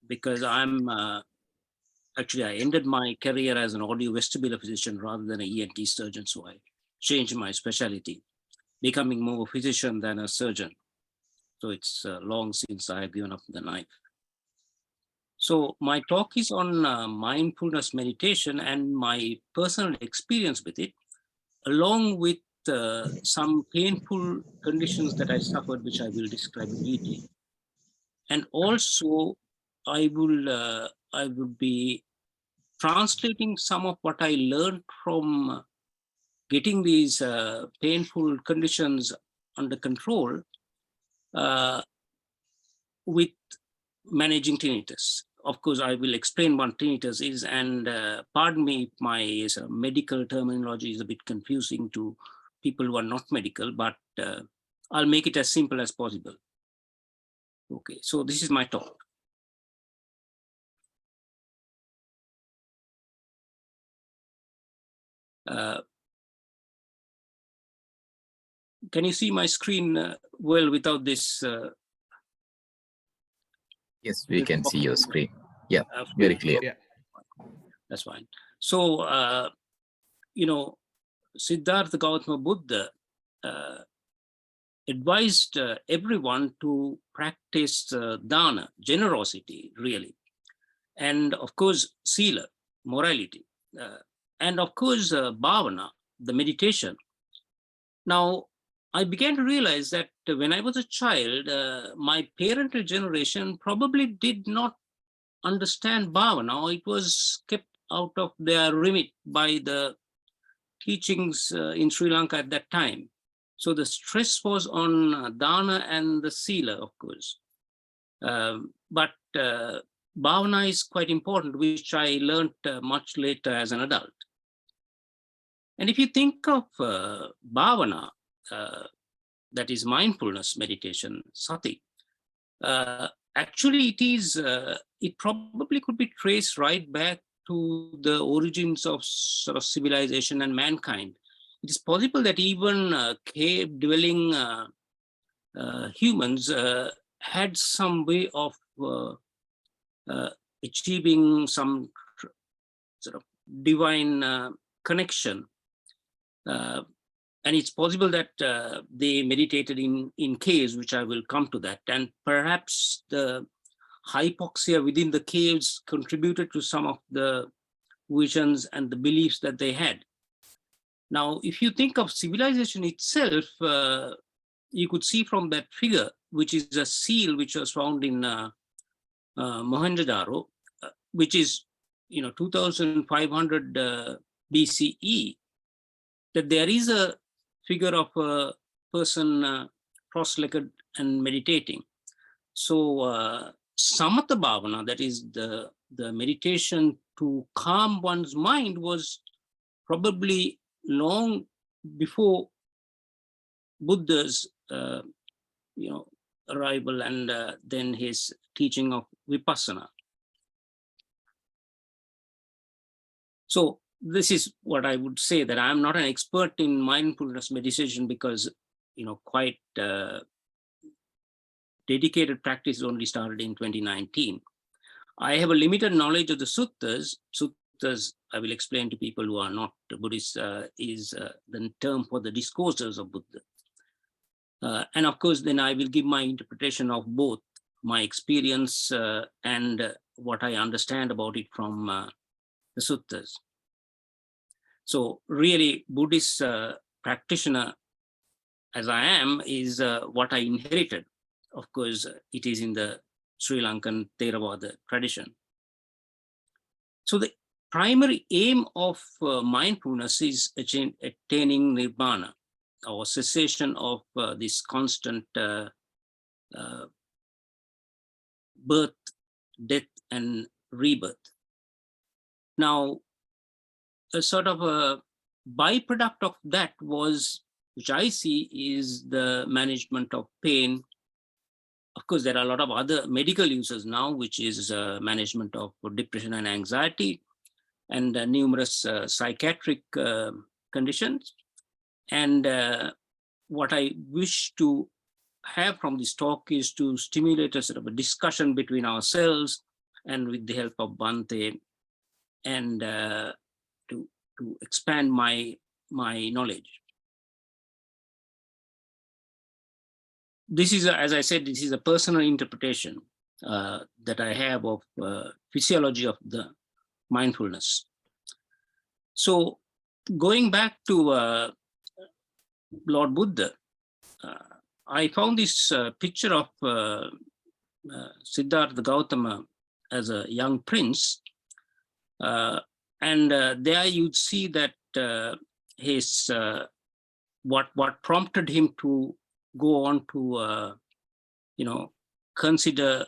because I'm actually I ended my career as an audio vestibular physician rather than an ENT surgeon, so I changed my specialty, becoming more a physician than a surgeon. So it's long since I have given up the knife. So my talk is on mindfulness meditation and my personal experience with it, along with some painful conditions that I suffered, which I will describe in detail. And also, I will be translating some of what I learned from getting these painful conditions under control with managing tinnitus. Of course, I will explain what tinnitus is, and pardon me if my medical terminology is a bit confusing to people who are not medical, but I'll make it as simple as possible. Okay, so this is my talk. Can you see my screen well without this? Yes, we can see your screen. Yeah, very clear. Yeah. That's fine. So, you know, Siddhartha Gautama Buddha advised everyone to practice dana, generosity, really. And of course, sila, morality. And of course, bhavana, the meditation. Now, I began to realize that when I was a child, my parental generation probably did not understand bhavana, or it was kept out of their remit by the teachings in Sri Lanka at that time. So the stress was on dana and the sila, of course. But bhavana is quite important, which I learned much later as an adult. And if you think of bhavana, that is mindfulness meditation, sati, actually it probably could be traced right back to the origins of sort of civilization and mankind. It is possible that even cave-dwelling humans had some way of achieving some sort of divine connection. And it's possible that they meditated in caves, which I will come to that. And perhaps the hypoxia within the caves contributed to some of the visions and the beliefs that they had. Now, if you think of civilization itself, you could see from that figure, which is a seal which was found in Mohenjo-daro, which is 2500 BCE, that there is a figure of a person cross-legged and meditating. So samatha bhavana, that is the meditation to calm one's mind, was probably long before Buddha's arrival and then his teaching of vipassana. So this is what I would say, that I'm not an expert in mindfulness meditation because, quite dedicated practice only started in 2019. I have a limited knowledge of the suttas. Suttas, I will explain to people who are not Buddhists, is the term for the discourses of Buddha. And of course, then I will give my interpretation of both my experience and what I understand about it from the suttas. So really, Buddhist practitioner, as I am, is what I inherited. Of course, it is in the Sri Lankan Theravada tradition. So the primary aim of mindfulness is attaining nirvana, or cessation of this constant birth, death, and rebirth. Now, a sort of a byproduct of that was, which I see, is the management of pain. Of course, there are a lot of other medical uses now, which is management of depression and anxiety, and numerous psychiatric conditions. And what I wish to have from this talk is to stimulate a sort of a discussion between ourselves and with the help of Bhante, and to expand my knowledge. This is, as I said, this is a personal interpretation that I have of physiology of the mindfulness. So going back to Lord Buddha, I found this picture of Siddhartha Gautama as a young prince, and there you'd see that his what prompted him to go on to consider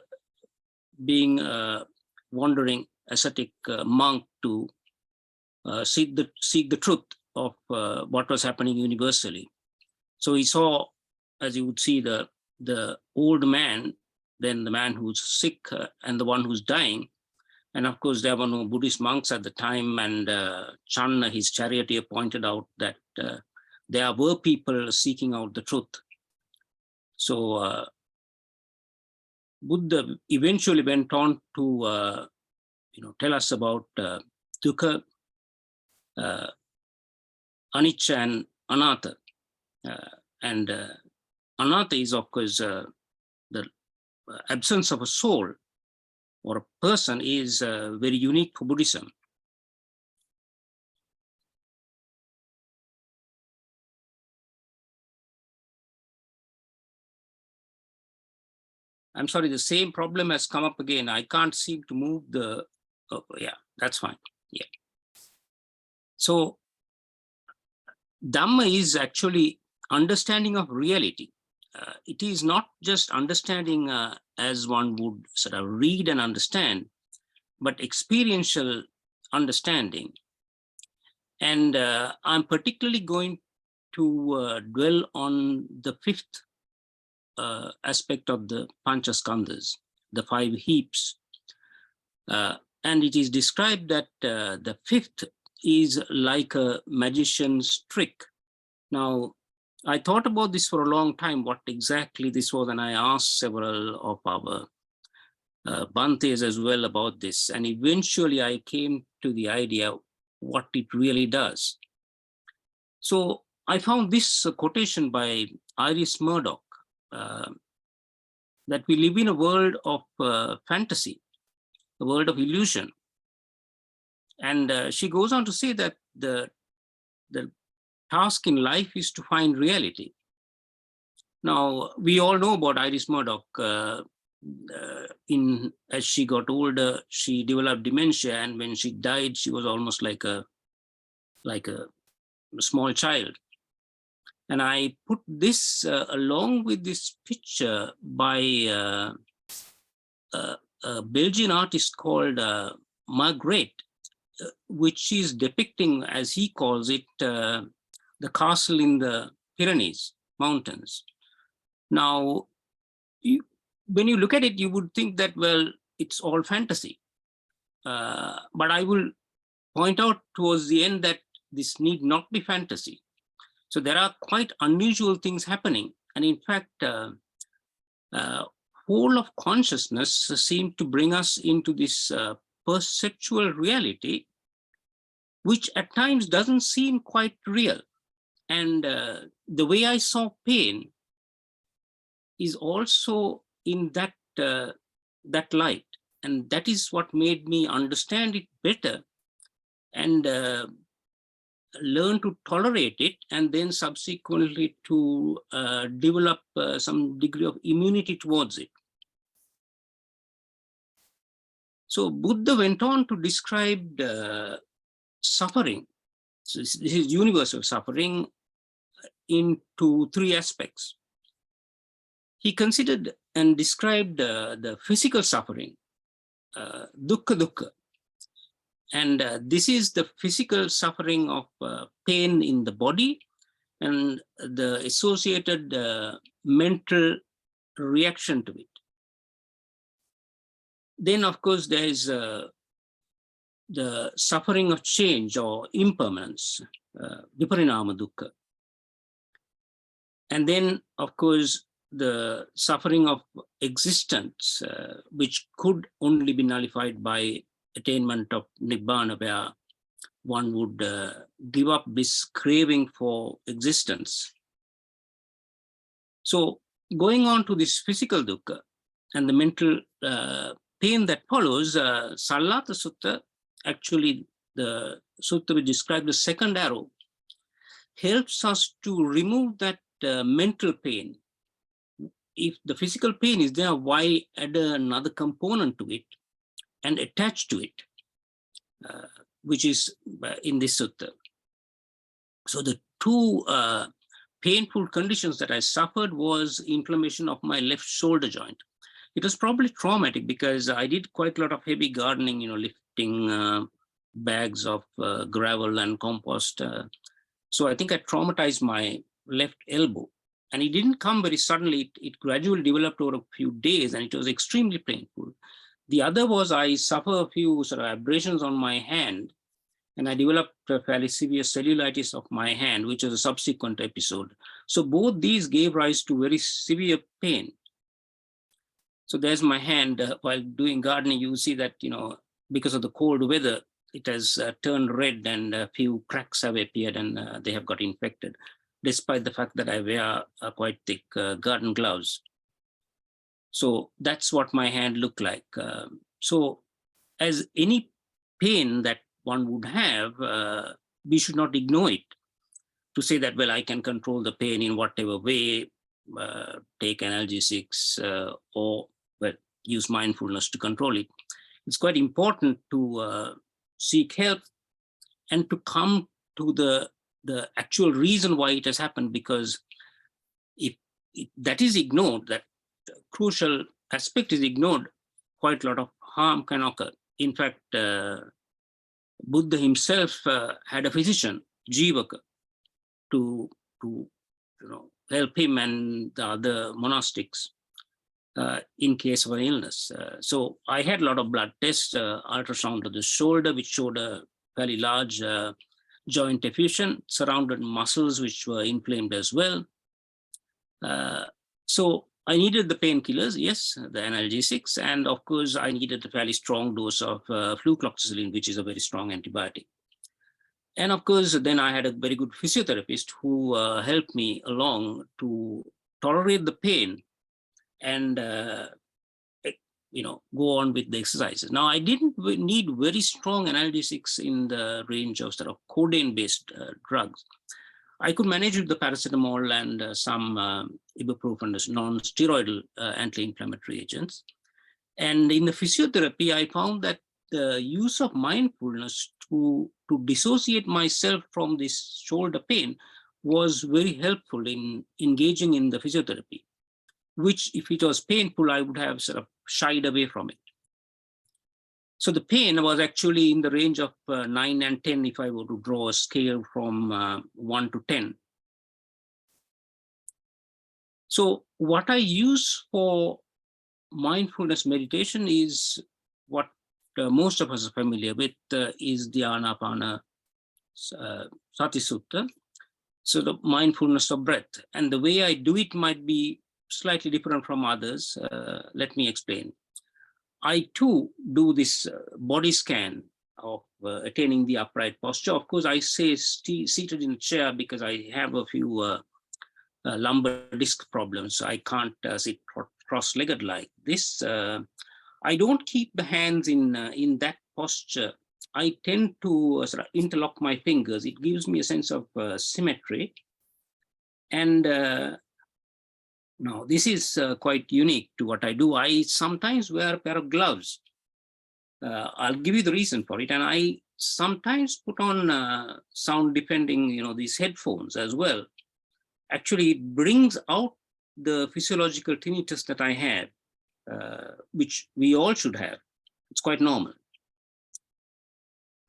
being a wandering ascetic monk to seek the truth of what was happening universally. So he saw, as you would see, the old man, then the man who's sick, and the one who's dying. And of course, there were no Buddhist monks at the time. And Channa, his charioteer, pointed out that there were people seeking out the truth. So Buddha eventually went on to tell us about dukkha, anicca, and anatta. And anatta is, of course, the absence of a soul or a person is very unique for Buddhism. I'm sorry, the same problem has come up again. I can't seem to move the, oh, yeah, that's fine. Yeah. So Dhamma is actually understanding of reality. It is not just understanding as one would sort of read and understand, but experiential understanding. And I'm particularly going to dwell on the fifth aspect of the Panchaskandhas, the 5 heaps. And it is described that the fifth is like a magician's trick. Now, I thought about this for a long time, what exactly this was, and I asked several of our Bhantes as well about this. And eventually I came to the idea what it really does. So I found this quotation by Iris Murdoch, that we live in a world of fantasy, a world of illusion. And she goes on to say that the task in life is to find reality. Now, we all know about Iris Murdoch. As she got older, she developed dementia, and when she died, she was almost like a small child. And I put this along with this picture by a Belgian artist called Margaret, which is depicting, as he calls it, the castle in the Pyrenees Mountains. Now, when you look at it, you would think that, well, it's all fantasy. But I will point out towards the end that this need not be fantasy. So there are quite unusual things happening. And in fact, whole of consciousness seem to bring us into this perceptual reality, which at times doesn't seem quite real. And the way I saw pain is also in that light. And that is what made me understand it better and learn to tolerate it, and then subsequently to develop some degree of immunity towards it. So Buddha went on to describe suffering. So this is universal suffering into 3 aspects. He considered and described the physical suffering, dukkha dukkha. And this is the physical suffering of pain in the body and the associated mental reaction to it. Then, of course, there is the suffering of change or impermanence, viparinama dukkha. And then, of course, the suffering of existence, which could only be nullified by attainment of Nibbana, where one would give up this craving for existence. So going on to this physical dukkha and the mental pain that follows, Sallata Sutta, actually the sutta which describes the second arrow, helps us to remove that mental pain. If the physical pain is there, why add another component to it and attach to it, which is in this sutta. So the two painful conditions that I suffered was inflammation of my left shoulder joint. It was probably traumatic because I did quite a lot of heavy gardening, lifting bags of gravel and compost. So I think I traumatized my left elbow. And it didn't come very suddenly. It gradually developed over a few days, and it was extremely painful. The other was I suffered a few sort of abrasions on my hand, and I developed a fairly severe cellulitis of my hand, which was a subsequent episode. So both these gave rise to very severe pain. So there's my hand. While doing gardening, you see that, because of the cold weather, it has turned red and a few cracks have appeared and they have got infected, despite the fact that I wear quite thick garden gloves. So that's what my hand looked like. So as any pain that one would have, we should not ignore it to say that, well, I can control the pain in whatever way, take analgesics or use mindfulness to control it. It's quite important to seek help and to come to the actual reason why it has happened, because if that is ignored, that crucial aspect is ignored, quite a lot of harm can occur. In fact, Buddha himself had a physician, Jivaka, to help him and the other monastics in case of an illness. So I had a lot of blood tests, ultrasound of the shoulder, which showed a fairly large joint effusion, surrounded muscles which were inflamed as well. So I needed the painkillers, yes, the analgesics, and of course I needed a fairly strong dose of flucloxacillin, which is a very strong antibiotic. And of course, then I had a very good physiotherapist who helped me along to tolerate the pain and go on with the exercises. Now, I didn't need very strong analgesics in the range of sort of codeine-based drugs. I could manage with the paracetamol and some ibuprofen as non-steroidal anti-inflammatory agents. And in the physiotherapy, I found that the use of mindfulness to dissociate myself from this shoulder pain was very helpful in engaging in the physiotherapy, which if it was painful, I would have sort of shied away from it. So the pain was actually in the range of 9 and 10 if I were to draw a scale from 1 to 10. So what I use for mindfulness meditation is what most of us are familiar with, is the Anapana Sati Sutta. So the mindfulness of breath. And the way I do it might be slightly different from others. Let me explain. I too do this body scan of attaining the upright posture. Of course, I say seated in a chair because I have a few lumbar disc problems. I can't sit cross-legged like this. I don't keep the hands in that posture. I tend to sort of interlock my fingers. It gives me a sense of symmetry. And now this is quite unique to what I do. I sometimes wear a pair of gloves. I'll give you the reason for it. And I sometimes put on sound defending, these headphones as well. Actually, it brings out the physiological tinnitus that I have, which we all should have. It's quite normal.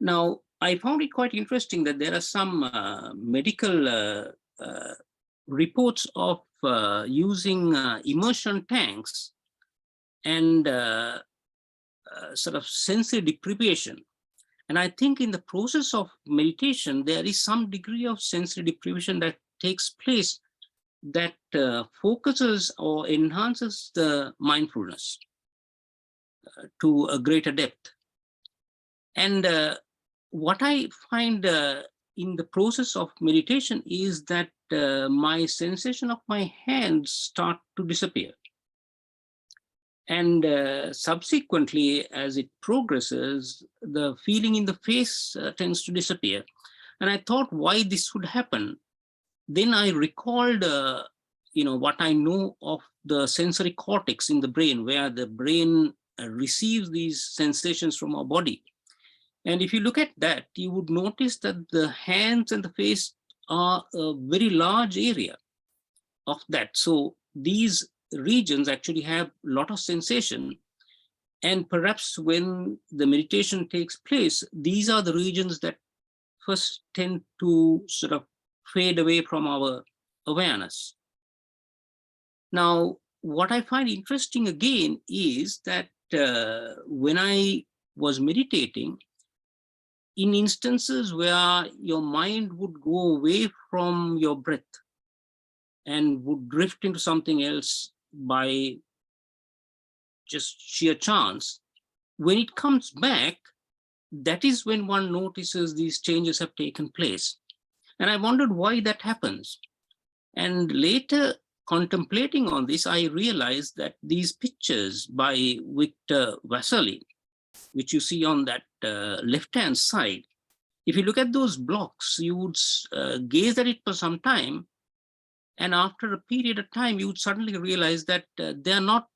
Now, I found it quite interesting that there are some medical reports of using immersion tanks and sort of sensory deprivation. And I think in the process of meditation, there is some degree of sensory deprivation that takes place that focuses or enhances the mindfulness to a greater depth. And what I find in the process of meditation is that my sensation of my hands start to disappear. And subsequently, as it progresses, the feeling in the face tends to disappear. And I thought why this would happen. Then I recalled, what I know of the sensory cortex in the brain, where the brain receives these sensations from our body. And if you look at that, you would notice that the hands and the face are a very large area of that. So these regions actually have a lot of sensation. And perhaps when the meditation takes place, these are the regions that first tend to sort of fade away from our awareness. Now, what I find interesting again is that when I was meditating, in instances where your mind would go away from your breath and would drift into something else by just sheer chance, when it comes back, that is when one notices these changes have taken place. And I wondered why that happens. And later, contemplating on this, I realized that these pictures by Victor Vasily, which you see on that left-hand side, if you look at those blocks, you would gaze at it for some time. And after a period of time, you would suddenly realize that they are not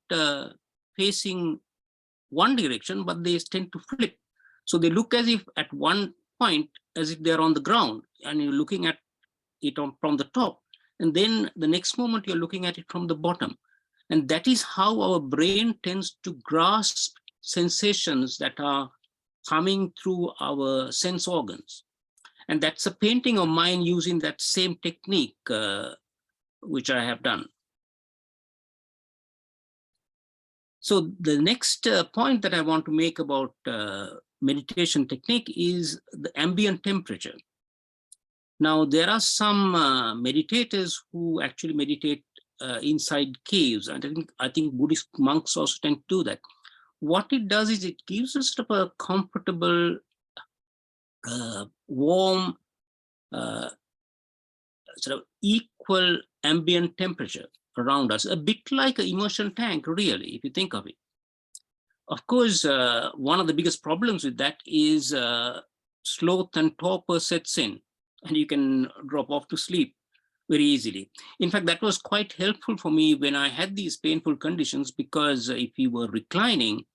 facing one direction, but they tend to flip. So they look as if at one point, as if they're on the ground, and you're looking at it from the top. And then the next moment, you're looking at it from the bottom. And that is how our brain tends to grasp sensations that are coming through our sense organs. And that's a painting of mine using that same technique, which I have done. So the next point that I want to make about meditation technique is the ambient temperature. Now, there are some meditators who actually meditate inside caves. And I think Buddhist monks also tend to do that. What it does is it gives us sort of a comfortable, warm, sort of equal ambient temperature around us, a bit like an immersion tank, really, if you think of it. Of course, one of the biggest problems with that is sloth and torpor sets in, and you can drop off to sleep very easily. In fact, that was quite helpful for me when I had these painful conditions, because if you were reclining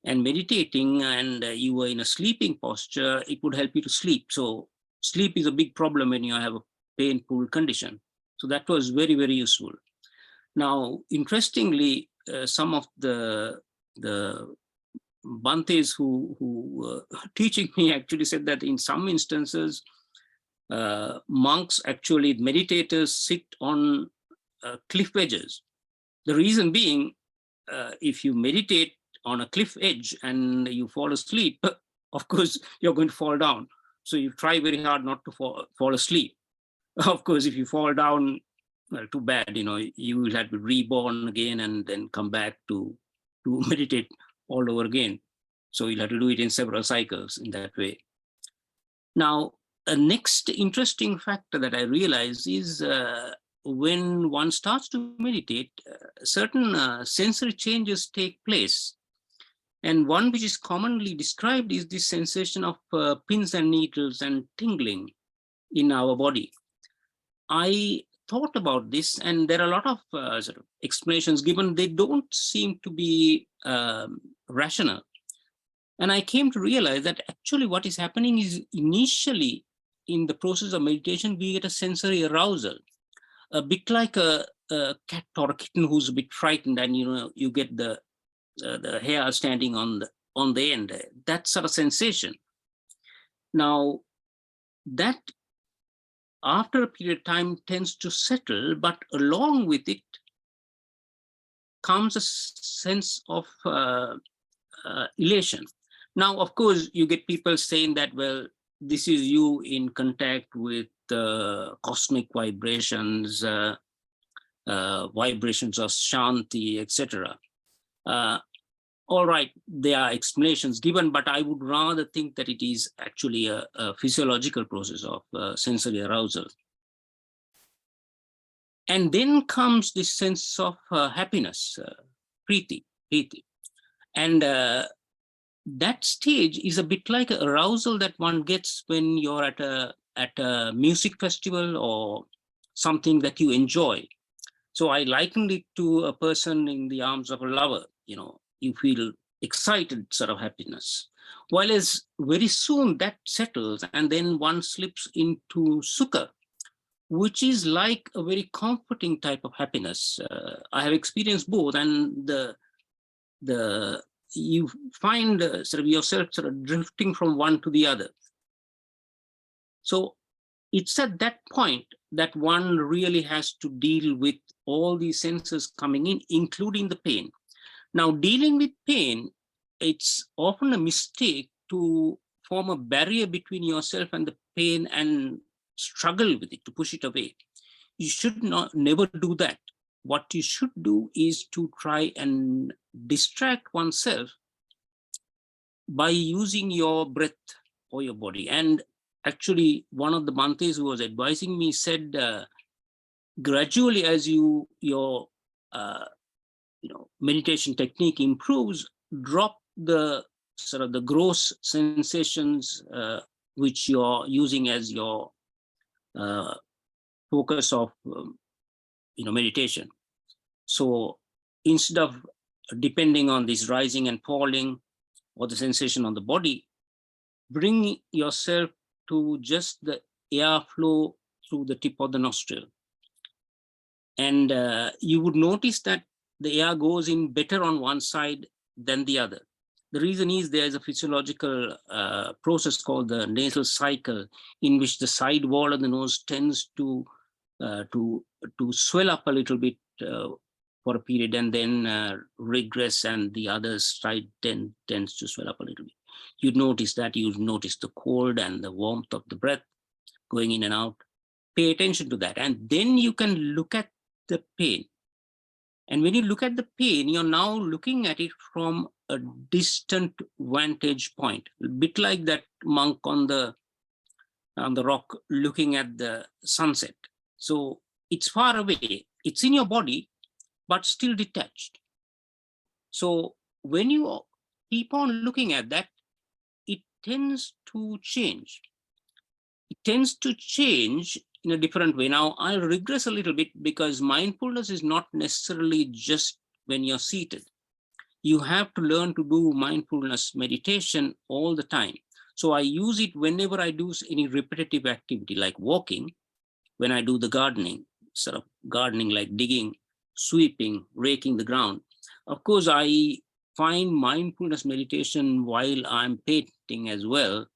and meditating and you were in a sleeping posture, it would help you to sleep. So sleep is a big problem when you have a painful condition. So that was very, very useful. Now, interestingly, some of the Bhantes who were teaching me actually said that in some instances, monks, actually meditators, sit on cliff edges. The reason being, if you meditate on a cliff edge and you fall asleep, of course, you're going to fall down. So you try very hard not to fall asleep. Of course, if you fall down, well, too bad, you will have to be reborn again and then come back to meditate all over again. So you'll have to do it in several cycles in that way. Now, a next interesting factor that I realize is when one starts to meditate, certain sensory changes take place. And one which is commonly described is this sensation of pins and needles and tingling in our body. I thought about this, and there are a lot of sort of explanations given. They don't seem to be rational. And I came to realize that actually what is happening is initially in the process of meditation, we get a sensory arousal, a bit like a cat or a kitten who's a bit frightened, and you get the hair standing on the end, that sort of sensation. Now, that after a period of time tends to settle, but along with it comes a sense of elation. Now, of course, you get people saying that, well, this is you in contact with cosmic vibrations, vibrations of shanti, etc. All right, there are explanations given, but I would rather think that it is actually a physiological process of sensory arousal. And then comes this sense of happiness, priti. And that stage is a bit like an arousal that one gets when you're at a music festival or something that you enjoy. So I likened it to a person in the arms of a lover. You feel excited sort of happiness. While as very soon that settles and then one slips into sukha, which is like a very comforting type of happiness. I have experienced both, and you find sort of yourself sort of drifting from one to the other. So it's at that point that one really has to deal with all these senses coming in, including the pain. Now, dealing with pain, it's often a mistake to form a barrier between yourself and the pain and struggle with it, to push it away. You should never do that. What you should do is to try and distract oneself by using your breath or your body. And actually, one of the Bhantes who was advising me said, gradually as your meditation technique improves, drop the sort of the gross sensations which you're using as your focus of meditation. So instead of depending on this rising and falling or the sensation on the body, bring yourself to just the airflow through the tip of the nostril. And you would notice that the air goes in better on one side than the other. The reason is there is a physiological process called the nasal cycle, in which the side wall of the nose tends to swell up a little bit for a period and then regress, and the other side tends to swell up a little bit. You'd notice that. You'd notice the cold and the warmth of the breath going in and out. Pay attention to that. And then you can look at the pain. And when you look at the pain, you're now looking at it from a distant vantage point, a bit like that monk on the rock looking at the sunset. So it's far away, it's in your body, but still detached. So when you keep on looking at that, it tends to change. It tends to change in a different way. Now, I'll regress a little bit, because mindfulness is not necessarily just when you're seated. You have to learn to do mindfulness meditation all the time. So I use it whenever I do any repetitive activity like walking, when I do the gardening, sort of gardening like digging, sweeping, raking the ground. Of course, I find mindfulness meditation while I'm painting as well.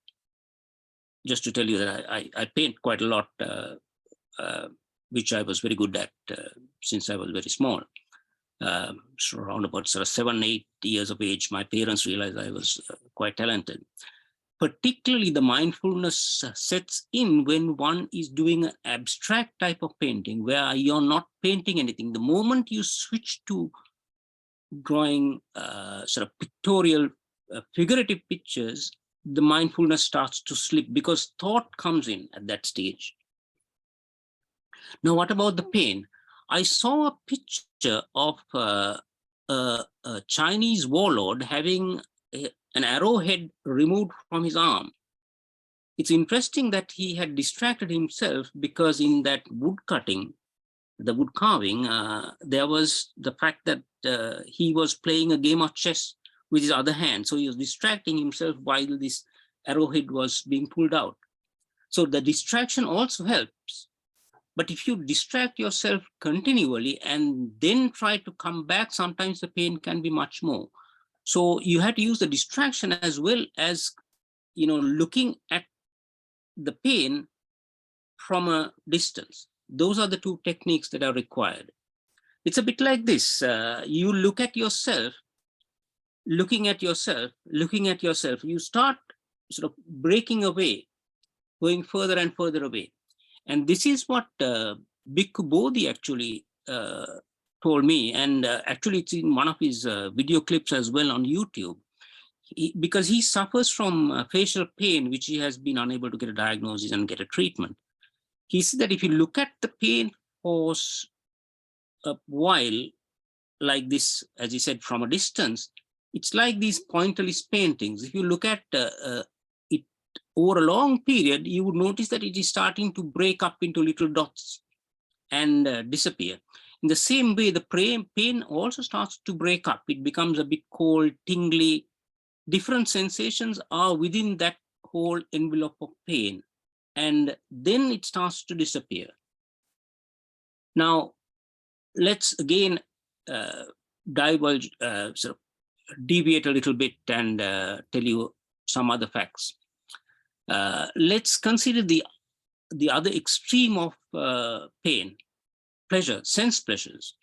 Just to tell you that I paint quite a lot, which I was very good at since I was very small. So around about sort of 7-8 years of age, my parents realized I was quite talented. Particularly the mindfulness sets in when one is doing an abstract type of painting where you're not painting anything. The moment you switch to drawing sort of pictorial, figurative pictures, the mindfulness starts to slip, because thought comes in at that stage. Now, what about the pain? I saw a picture of a Chinese warlord having an arrowhead removed from his arm. It's interesting that he had distracted himself, because in that wood cutting, the wood carving, there was the fact that he was playing a game of chess with his other hand. So he was distracting himself while this arrowhead was being pulled out. So the distraction also helps. But if you distract yourself continually and then try to come back, sometimes the pain can be much more. So you have to use the distraction as well as, looking at the pain from a distance. Those are the two techniques that are required. It's a bit like this. You look at yourself, looking at yourself, you start sort of breaking away, going further and further away. And this is what Bhikkhu Bodhi actually told me, and actually it's in one of his video clips as well on YouTube, because he suffers from facial pain, which he has been unable to get a diagnosis and get a treatment. He said that if you look at the pain for a while, like this, as he said, from a distance, it's like these pointillist paintings. If you look at it over a long period, you would notice that it is starting to break up into little dots and disappear. In the same way, the pain also starts to break up. It becomes a bit cold, tingly. Different sensations are within that whole envelope of pain, and then it starts to disappear. Now, let's again diverge, sort of deviate a little bit and tell you some other facts. Let's consider the other extreme of pain, pleasure, sense pleasures.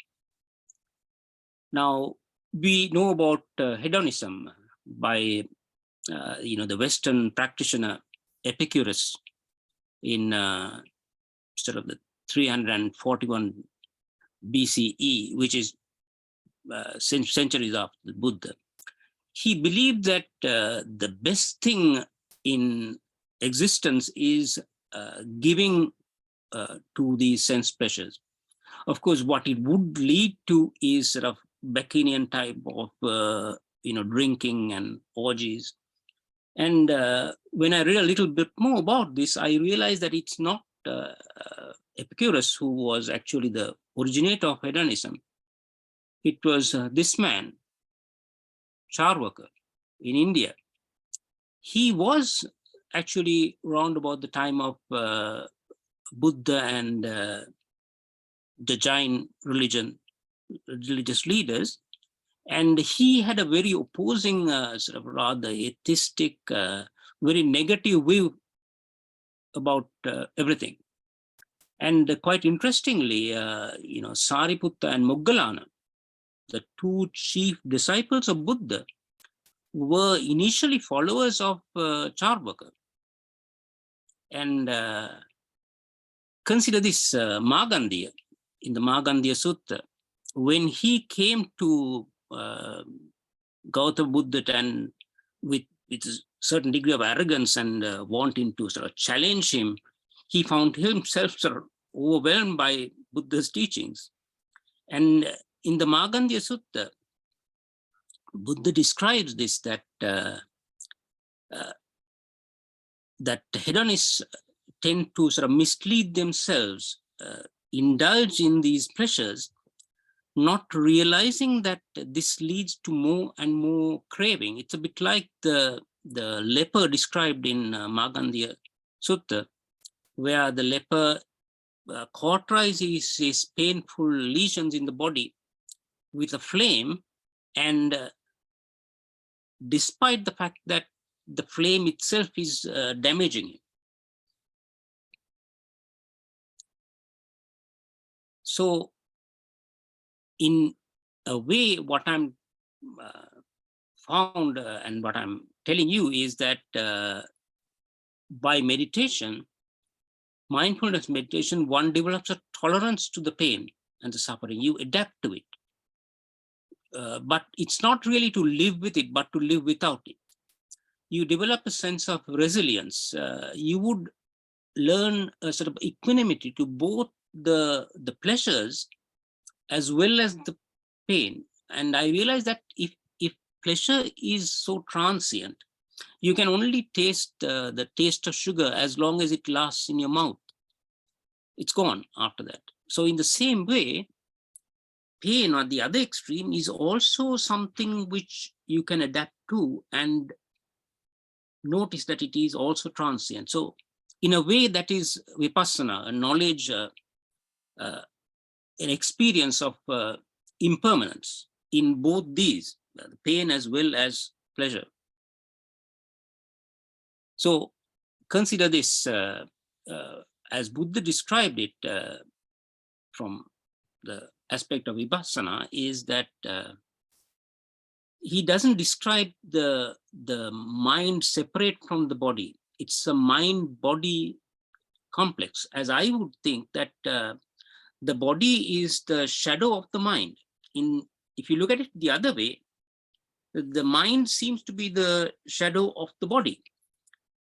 Now, we know about hedonism by the Western practitioner Epicurus in sort of the 341 BCE, which is centuries after the Buddha. He believed that the best thing in existence is giving to these sense pleasures. Of course, what it would lead to is sort of Bacchanian type of drinking and orgies. And when I read a little bit more about this, I realized that it's not Epicurus who was actually the originator of hedonism. It was this man, Charvaka, in India. He was actually around about the time of Buddha and the Jain religious leaders. And he had a very opposing, sort of rather atheistic, very negative view about everything. And quite interestingly, Sariputta and Moggallana, the two chief disciples of Buddha, were initially followers of Charvaka. And consider this, Markandeya, in the Markandeya Sutta, when he came to Gautama Buddha and with a certain degree of arrogance and wanting to sort of challenge him, he found himself sort of overwhelmed by Buddha's teachings. And in the Markandeya Sutta, Buddha describes this, that hedonists tend to sort of mislead themselves, indulge in these pleasures, not realizing that this leads to more and more craving. It's a bit like the leper described in Markandeya Sutta, where the leper cauterizes his painful lesions in the body with a flame, and despite the fact that the flame itself is damaging him. So, in a way, what I'm found and what I'm telling you is that by meditation, mindfulness meditation, one develops a tolerance to the pain and the suffering. You adapt to it. But it's not really to live with it, but to live without it. You develop a sense of resilience. You would learn a sort of equanimity to both the pleasures as well as the pain. And I realized that if pleasure is so transient, you can only taste the taste of sugar as long as it lasts in your mouth. It's gone after that. So in the same way, pain on the other extreme is also something which you can adapt to and notice that it is also transient. So in a way, that is vipassana, a knowledge, an experience of impermanence in both these, pain as well as pleasure. So consider this, as Buddha described it from the aspect of vipassana, is that he doesn't describe the mind separate from the body. It's a mind-body complex, as I would think that the body is the shadow of the mind. If you look at it the other way, the mind seems to be the shadow of the body.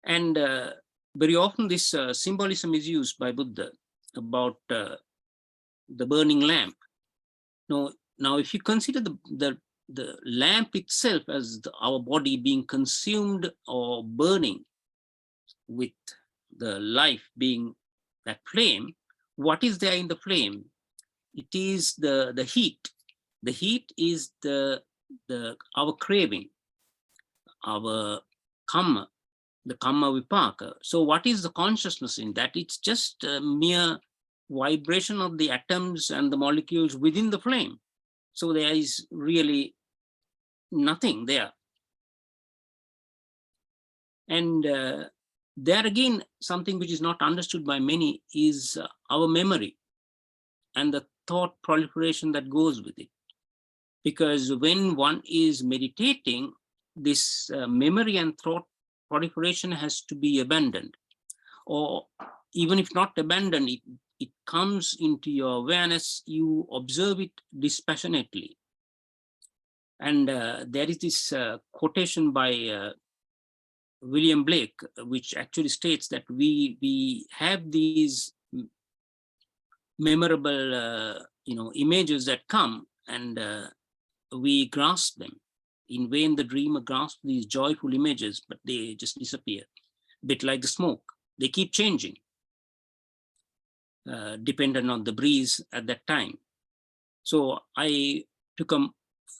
And very often this symbolism is used by Buddha about the burning lamp. Now, if you consider the lamp itself as our body being consumed or burning with the life being that flame, what is there in the flame? It is the heat. The heat is our craving, our karma, the karma vipaka. So what is the consciousness in that? It's just a mere vibration of the atoms and the molecules within the flame. So there is really nothing there. And there again, something which is not understood by many is our memory and the thought proliferation that goes with it. Because when one is meditating, this memory and thought proliferation has to be abandoned. Or even if not abandoned, it comes into your awareness, you observe it dispassionately. And there is this quotation by William Blake, which actually states that we have these memorable images that come, and we grasp them. In vain the dreamer grasps these joyful images, but they just disappear. A bit like the smoke, they keep changing, dependent on the breeze at that time. So I took a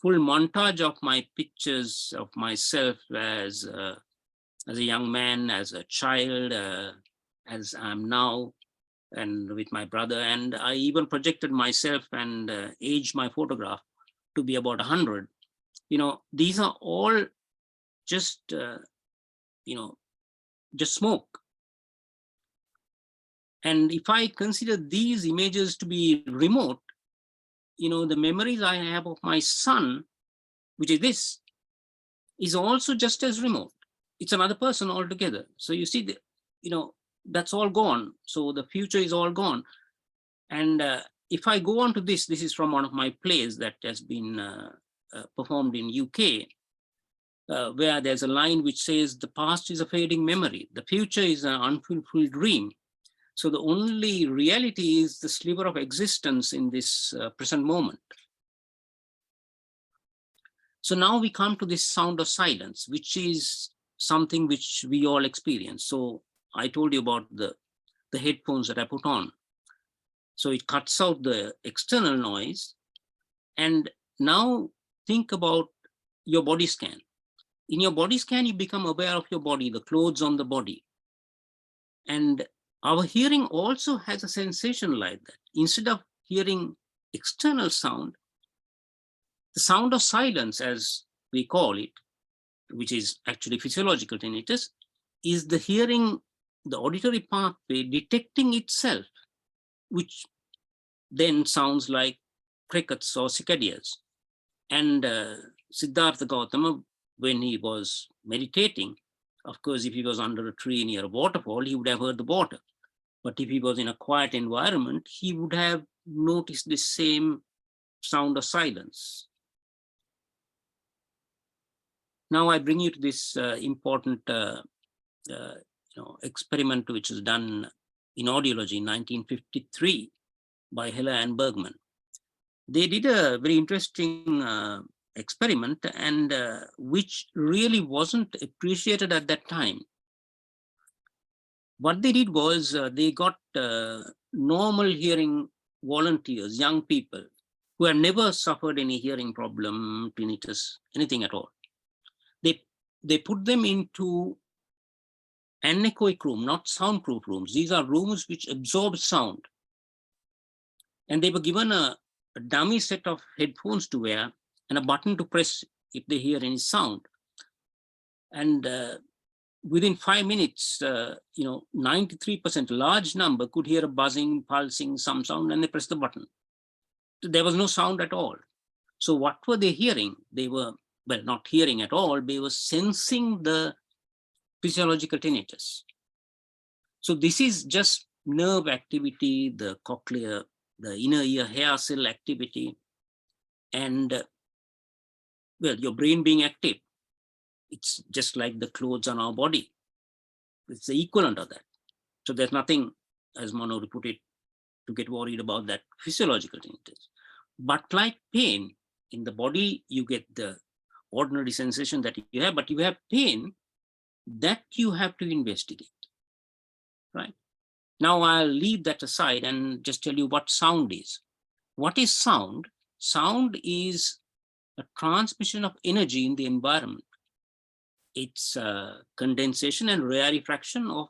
full montage of my pictures of myself as a young man, as a child, as I'm now, and with my brother. And I even projected myself and aged my photograph to be about 100. These are all just, just smoke. And if I consider these images to be remote, the memories I have of my son, which is this, is also just as remote. It's another person altogether. So you see, that's all gone. So the future is all gone. And if I go on to this is from one of my plays that has been performed in UK, where there's a line which says, the past is a fading memory. The future is an unfulfilled dream. So the only reality is the sliver of existence in this present moment. So now we come to this sound of silence, which is something which we all experience. So I told you about the headphones that I put on. So it cuts out the external noise. And now think about your body scan. In your body scan, you become aware of your body, the clothes on the body. And our hearing also has a sensation like that. Instead of hearing external sound, the sound of silence, as we call it, which is actually physiological tinnitus, is the hearing, the auditory pathway detecting itself, which then sounds like crickets or cicadas. And Siddhartha Gautama, when he was meditating, of course, if he was under a tree near a waterfall, he would have heard the water. But if he was in a quiet environment, he would have noticed the same sound of silence. Now I bring you to this important experiment which was done in audiology in 1953 by Heller and Bergman. They did a very interesting experiment, and which really wasn't appreciated at that time. What they did was they got normal hearing volunteers, young people, who had never suffered any hearing problem, tinnitus, anything at all. They put them into anechoic room, not soundproof rooms. These are rooms which absorb sound. And they were given a dummy set of headphones to wear and a button to press if they hear any sound. And within 5 minutes, 93%, large number, could hear a buzzing, pulsing, some sound, and they press the button. There was no sound at all. So what were they hearing? They were, well, not hearing at all, they were sensing the physiological tinnitus. So this is just nerve activity, the cochlear the inner ear hair cell activity, and well, your brain being active. It's just like the clothes on our body. It's the equivalent of that. So there's nothing, as Mano put it, to get worried about that physiological thing. But like pain, in the body, you get the ordinary sensation that you have, but you have pain that you have to investigate, right? Now I'll leave that aside and just tell you what sound is. What is sound? Sound is a transmission of energy in the environment. It's condensation and rarefaction of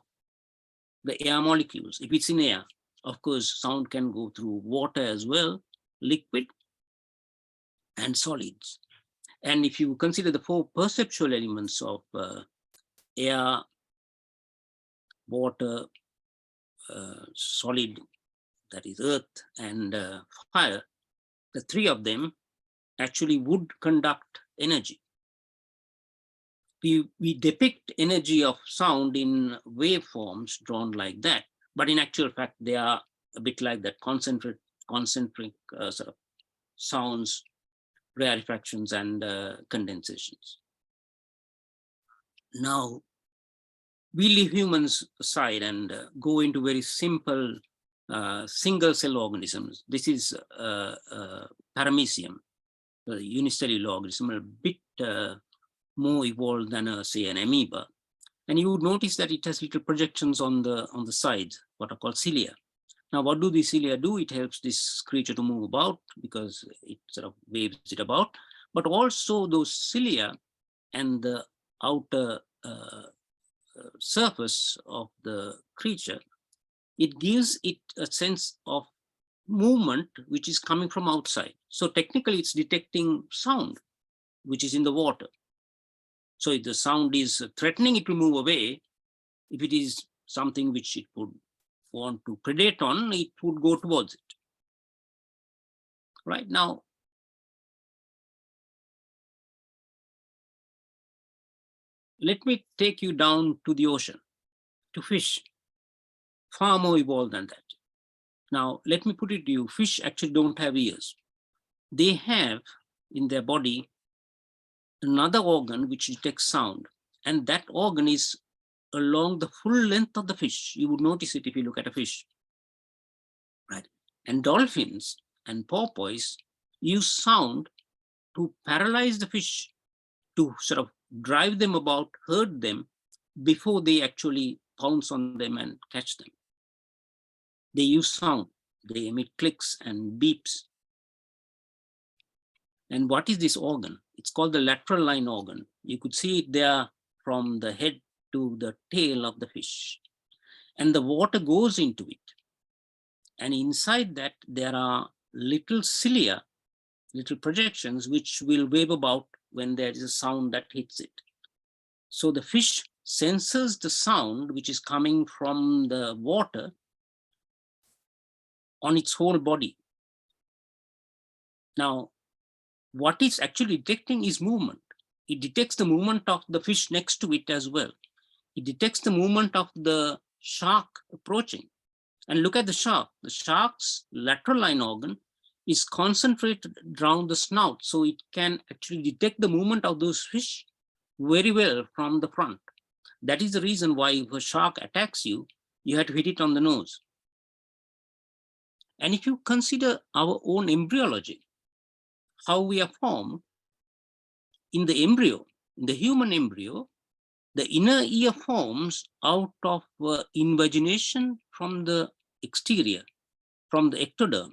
the air molecules. If it's in air, of course, sound can go through water as well, liquid and solids. And if you consider the four perceptual elements of air, water, solid, that is earth, and fire, the three of them actually would conduct energy. We depict energy of sound in waveforms drawn like that, but in actual fact, they are a bit like that concentric sort of sounds, rarefactions, and condensations. Now, we leave humans aside and go into very simple single cell organisms. This is paramecium, the unicellular organism, a bit more evolved than say an amoeba. And you would notice that it has little projections on the sides, what are called cilia. Now, what do these cilia do? It helps this creature to move about because it sort of waves it about, but also those cilia and the outer surface of the creature, it gives it a sense of movement which is coming from outside. So technically it's detecting sound which is in the water. So if the sound is threatening, it will move away. If it is something which it would want to predate on, it would go towards it. Right now, let me take you down to the ocean, to fish, far more evolved than that. Now, let me put it to you, fish actually don't have ears. They have in their body another organ which detects sound, and that organ is along the full length of the fish. You would notice it if you look at a fish, right? And dolphins and porpoise use sound to paralyze the fish, to sort of drive them about, hurt them before they actually pounce on them and catch them. They use sound. They emit clicks and beeps. And what is this organ? It's called the lateral line organ. You could see it there from the head to the tail of the fish. And the water goes into it. And inside that, there are little cilia, little projections, which will wave about when there is a sound that hits it. So the fish senses the sound which is coming from the water on its whole body. Now, what it's actually detecting is movement. It detects the movement of the fish next to it as well. It detects the movement of the shark approaching. And look at the shark. The shark's lateral line organ is concentrated around the snout, so it can actually detect the movement of those fish very well from the front. That is the reason why if a shark attacks you, you have to hit it on the nose. And if you consider our own embryology, how we are formed, in the embryo, in the human embryo, the inner ear forms out of invagination from the exterior, from the ectoderm.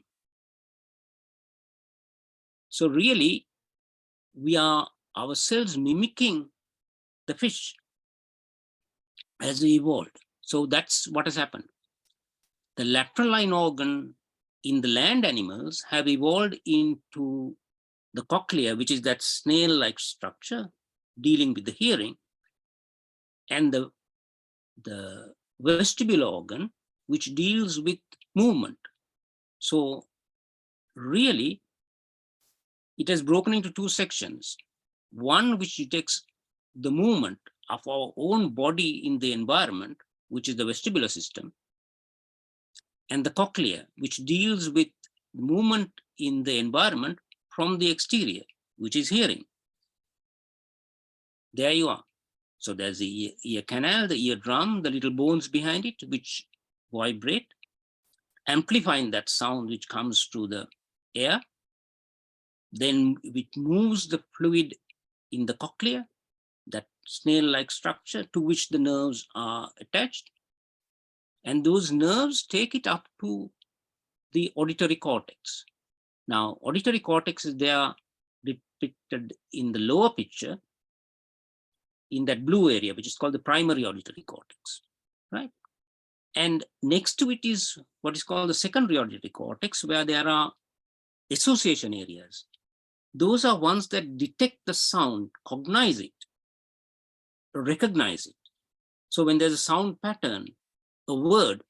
So really, we are ourselves mimicking the fish as we evolved. So that's what has happened. The lateral line organ in the land animals have evolved into the cochlea, which is that snail-like structure dealing with the hearing, and the vestibular organ, which deals with movement. So really, it has broken into two sections. One which detects the movement of our own body in the environment, which is the vestibular system, and the cochlea, which deals with movement in the environment from the exterior, which is hearing. There you are. So there's the ear canal, the eardrum, the little bones behind it, which vibrate, amplifying that sound which comes through the air. Then it moves the fluid in the cochlea, that snail-like structure to which the nerves are attached. And those nerves take it up to the auditory cortex. Now, auditory cortex is there depicted in the lower picture, in that blue area, which is called the primary auditory cortex, right? And next to it is what is called the secondary auditory cortex, where there are association areas. Those are ones that detect the sound, cognize it, recognize it. So when there's a sound pattern, a word,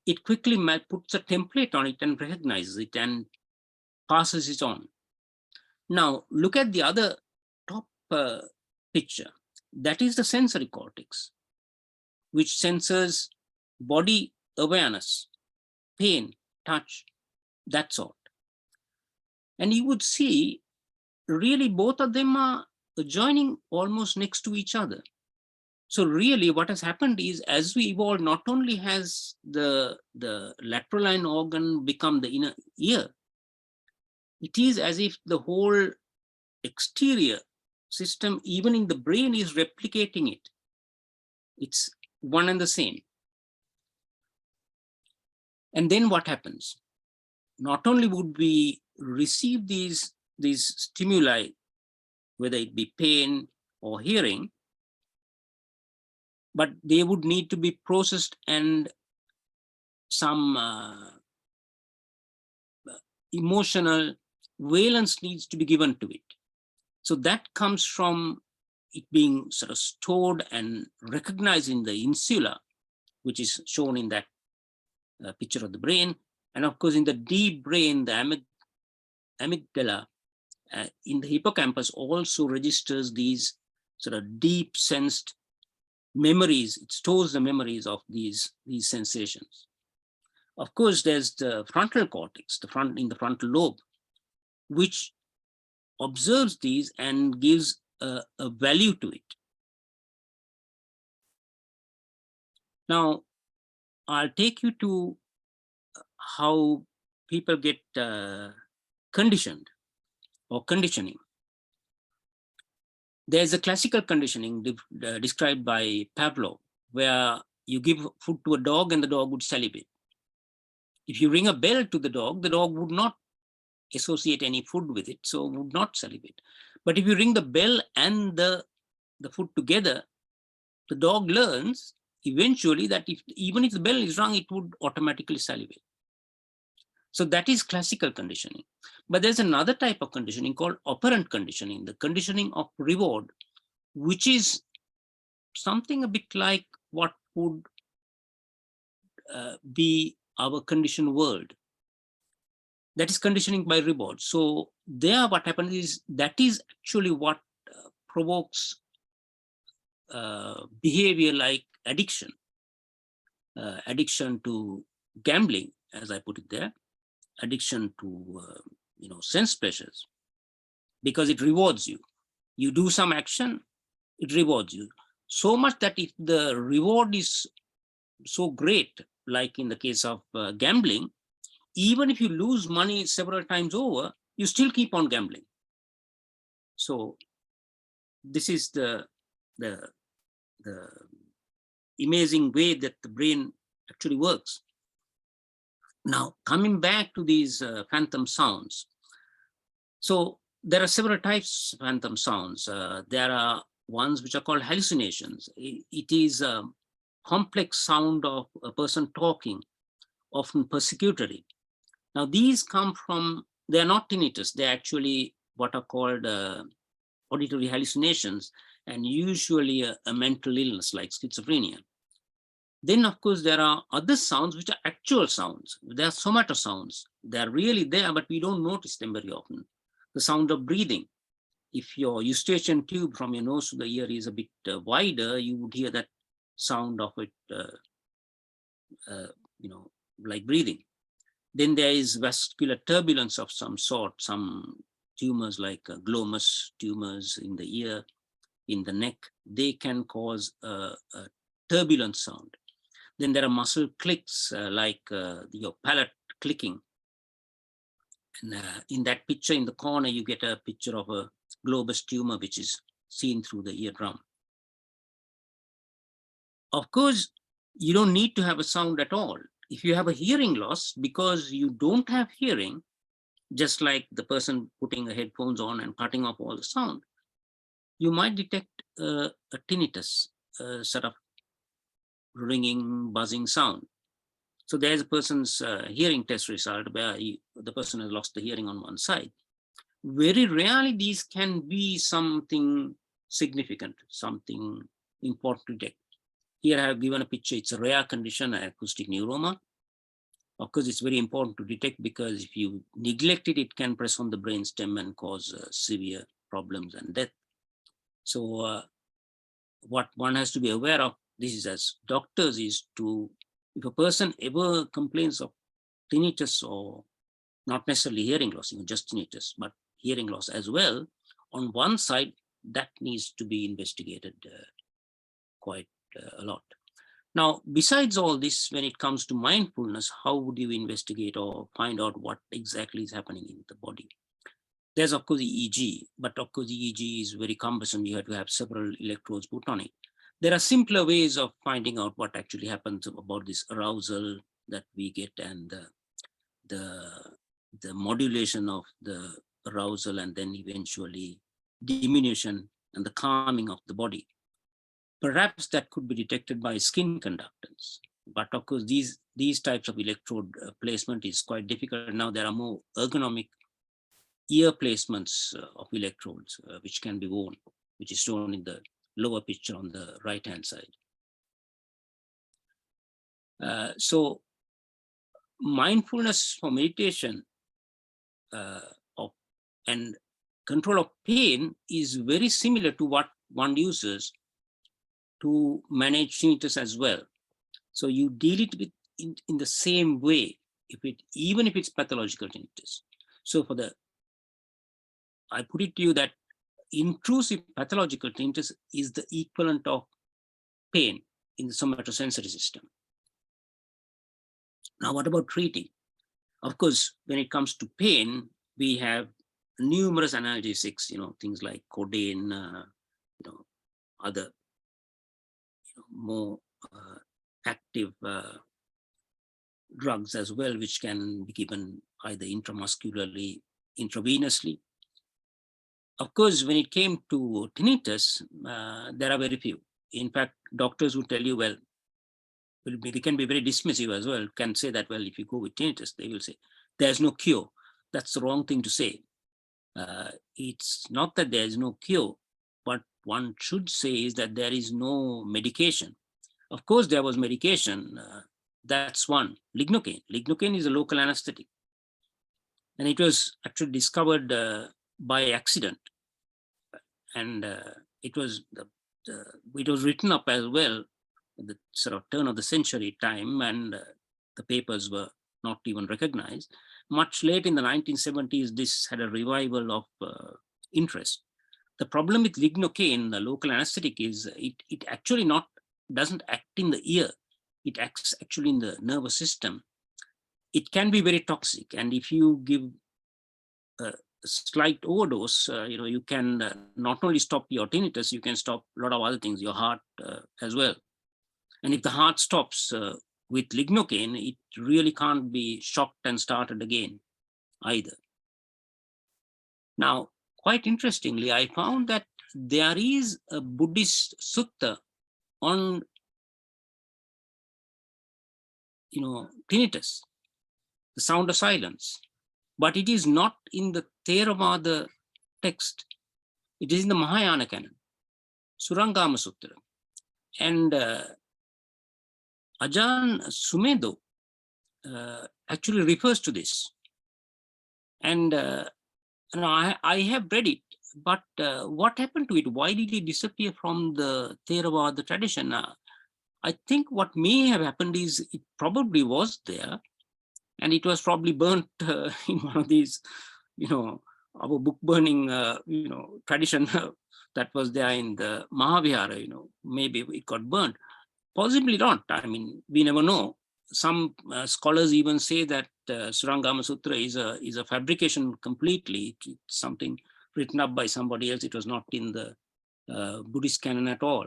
it quickly puts a template on it and recognizes it and passes it on. Now, look at the other top picture. That is the sensory cortex, which senses body awareness, pain, touch, that sort. And you would see really both of them are joining almost next to each other. So really what has happened is, as we evolve, not only has the lateral line organ become the inner ear, it is as if the whole exterior system, even in the brain, is replicating it. It's one and the same. And then what happens? Not only would we receive these stimuli, whether it be pain or hearing, but they would need to be processed and some emotional valence needs to be given to it. So that comes from it being sort of stored and recognized in the insula, which is shown in that picture of the brain. And of course, in the deep brain, the amygdala in the hippocampus also registers these sort of deep sensed memories. It stores the memories of these sensations. Of course, there's the frontal cortex, in the frontal lobe, which observes these and gives a value to it. Now, I'll take you to how people get conditioned or conditioning. There's a classical conditioning described by Pavlov, where you give food to a dog and the dog would salivate. If you ring a bell to the dog would not associate any food with it, so would not salivate. But if you ring the bell and the food together, the dog learns eventually that even if the bell is rung, it would automatically salivate. So that is classical conditioning. But there's another type of conditioning called operant conditioning, the conditioning of reward, which is something a bit like what would be our conditioned world. That is conditioning by reward. So there what happens is that is actually what provokes behavior like addiction, addiction to gambling, as I put it there, addiction to sense pleasures, because it rewards you. You do some action, it rewards you. So much that if the reward is so great, like in the case of gambling, even if you lose money several times over, you still keep on gambling. So this is the amazing way that the brain actually works. Now, coming back to these phantom sounds. So there are several types of phantom sounds. There are ones which are called hallucinations. It is a complex sound of a person talking, often persecutory. Now, these come from, they're not tinnitus, they're actually what are called auditory hallucinations, and usually a mental illness like schizophrenia. Then, of course, there are other sounds which are actual sounds. They are somato sounds. They're really there, but we don't notice them very often. The sound of breathing. If your eustachian tube from your nose to the ear is a bit wider, you would hear that sound of it, like breathing. Then there is vascular turbulence of some sort, some tumors like glomus tumors in the ear, in the neck. They can cause a turbulent sound. Then there are muscle clicks like your palate clicking. And in that picture in the corner, you get a picture of a globus tumor, which is seen through the eardrum. Of course, you don't need to have a sound at all. If you have a hearing loss because you don't have hearing, just like the person putting the headphones on and cutting off all the sound, you might detect a tinnitus, sort of ringing, buzzing sound. So there's a person's hearing test result where the person has lost the hearing on one side. Very rarely these can be something significant, something important to detect. Here I have given a picture. It's a rare condition, acoustic neuroma. Of course, it's very important to detect because if you neglect it, it can press on the brainstem and cause severe problems and death. So what one has to be aware of, this is as doctors, is to, if a person ever complains of tinnitus, or not necessarily hearing loss, just tinnitus, but hearing loss as well, on one side, that needs to be investigated quite a lot. Now, besides all this, when it comes to mindfulness, how would you investigate or find out what exactly is happening in the body? There's, of course, EEG, but of course, EEG is very cumbersome. You have to have several electrodes put on it. There are simpler ways of finding out what actually happens about this arousal that we get, and the modulation of the arousal, and then eventually diminution and the calming of the body. Perhaps that could be detected by skin conductance. But of course, these types of electrode placement is quite difficult. Now there are more ergonomic ear placements of electrodes, which can be worn, which is shown in the lower picture on the right-hand side. So mindfulness for meditation and control of pain is very similar to what one uses to manage tinnitus as well. So you deal it with in the same way, even if it's pathological tinnitus. So I put it to you that intrusive pathological tinnitus is the equivalent of pain in the somatosensory system. Now, what about treating? Of course, when it comes to pain, we have numerous analgesics, things like codeine, other more active drugs as well, which can be given either intramuscularly, intravenously. Of course, when it came to tinnitus, there are very few. In fact, doctors will tell you, well, they can be very dismissive as well, can say that, well, if you go with tinnitus, they will say, there's no cure. That's the wrong thing to say. It's not that there is no cure. What one should say is that there is no medication. Of course, there was medication. That's one. Lignocaine. Lignocaine is a local anesthetic. And it was actually discovered by accident. And it was written up as well at the sort of turn of the century time, and the papers were not even recognized. Much late in the 1970s, this had a revival of interest. The problem with lignocaine, the local anesthetic, is it actually doesn't act in the ear. It acts actually in the nervous system. It can be very toxic, and if you give a slight overdose, you can not only stop your tinnitus, you can stop a lot of other things, your heart as well. And if the heart stops with lignocaine, it really can't be shocked and started again either. Now, quite interestingly, I found that there is a Buddhist sutta on tinnitus, the sound of silence, but it is not in the Theravada text. It is in the Mahayana canon, Surangama Sutra. And Ajahn Sumedho actually refers to this. And I have read it, but what happened to it? Why did it disappear from the Theravada tradition? I think what may have happened is it probably was there, And it was probably burnt in one of these, our book burning, tradition that was there in the Mahavihara, maybe it got burnt. Possibly not. I mean, we never know. Some scholars even say that Surangama Sutra is a fabrication completely. It's something written up by somebody else. It was not in the Buddhist canon at all.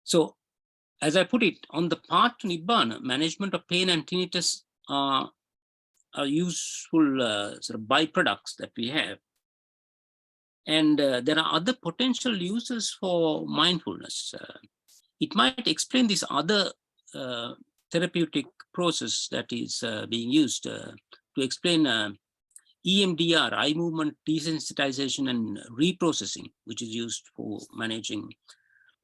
So, as I put it, on the path to Nibbana, management of pain and tinnitus are useful sort of byproducts that we have. And there are other potential uses for mindfulness. It might explain this other therapeutic process that is being used to explain EMDR, eye movement desensitization and reprocessing, which is used for managing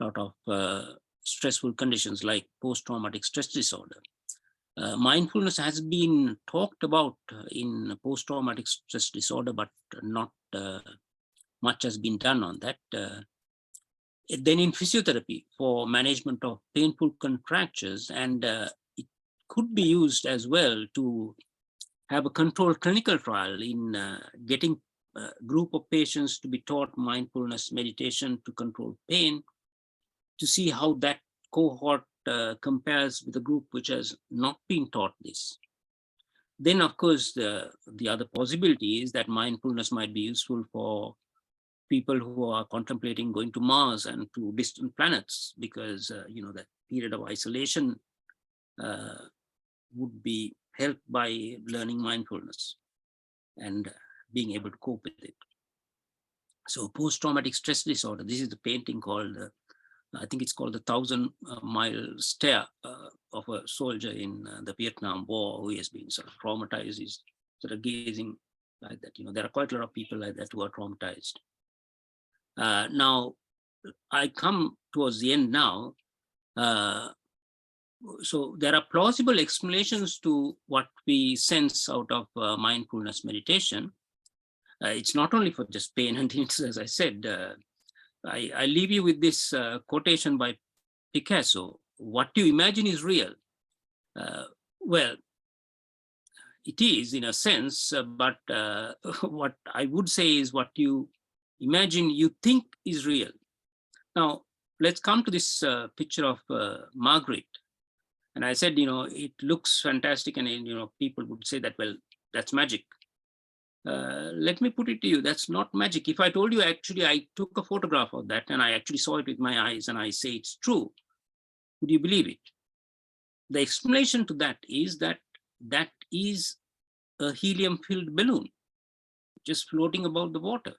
a lot of stressful conditions like post-traumatic stress disorder. Mindfulness has been talked about in post-traumatic stress disorder, but not much has been done on that. Then in physiotherapy for management of painful contractures, and it could be used as well to have a controlled clinical trial in getting a group of patients to be taught mindfulness meditation to control pain, to see how that cohort compares with a group which has not been taught this. Then, of course, the other possibility is that mindfulness might be useful for people who are contemplating going to Mars and to distant planets, because that period of isolation would be helped by learning mindfulness and being able to cope with it. So post-traumatic stress disorder, this is the painting called, I think it's called the 1,000-mile stare of a soldier in the Vietnam War who has been sort of traumatized. He's sort of gazing like that. There are quite a lot of people like that who are traumatized. Now, I come towards the end now. So there are plausible explanations to what we sense out of mindfulness meditation. It's not only for just pain and tinnitus, as I said. I leave you with this quotation by Picasso: "What you imagine is real." Well, it is in a sense, but what I would say is what you imagine, you think is real. Now, let's come to this picture of Margaret. And I said, it looks fantastic. And, people would say that, well, that's magic. Let me put it to you, that's not magic. If I told you, actually, I took a photograph of that and I actually saw it with my eyes and I say it's true, would you believe it? The explanation to that is that is a helium-filled balloon just floating above the water.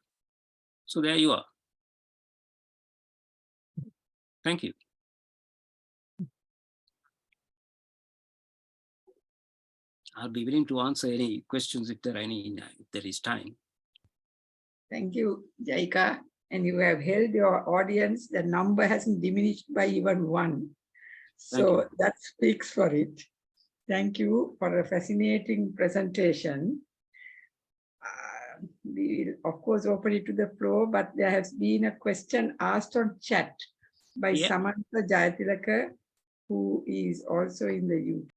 So there you are. Thank you. I'll be willing to answer any questions if there are any, if there is time. Thank you, Jaika. And you have held your audience. The number hasn't diminished by even one. So that speaks for it. Thank you for a fascinating presentation. We will, of course, open it to the floor, but there has been a question asked on chat by Samantha Jayatilaka, who is also in the UK.